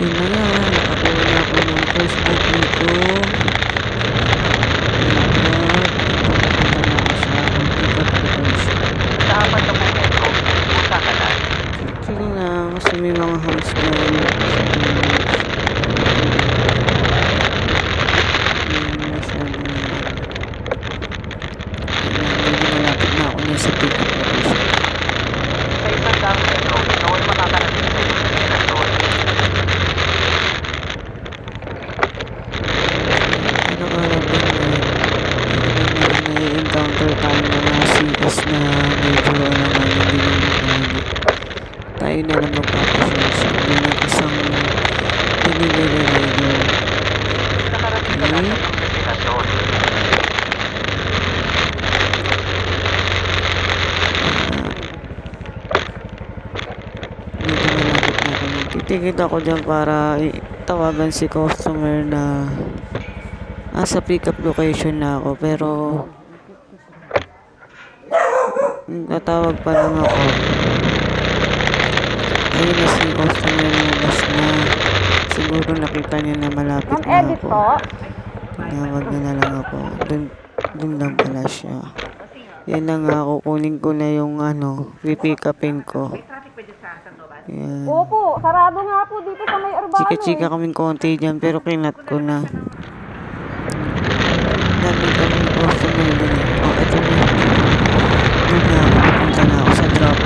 Yun na nga, nakakuha na ako ng first degree ko. Sige na, kasi may mga hams dyan. Medyo malapit na ako na sa pick up location. Sa isang dang metro, ikaw ay makakarating sa iyong destinasyon. Ano nga lang din na-encounter tayo mga CS na medyo naman hindi naman tayo na lang magpapasensya bilang isang delivery rider. Nakarating ka na sa iyong destinasyon. Medyo malapit na ako. Titigit ako dyan para tawagan si customer na sa pick up location na ako, pero tatawag pa lang ako. Ayun na si customer na bus na. Siguro nakita niya na malapit na ako. Tinawag na lang ako. Dun lang pala siya. Yan na nga, kukunin ko na yung pipick upin ko. Yan. Opo, sarado nga po dito sa may Urbano. Chika-chika kaming konti dyan, pero kinat ko na. Dami kaming customer dun. Ito na. Doon na ako. Punta na ako sa drop.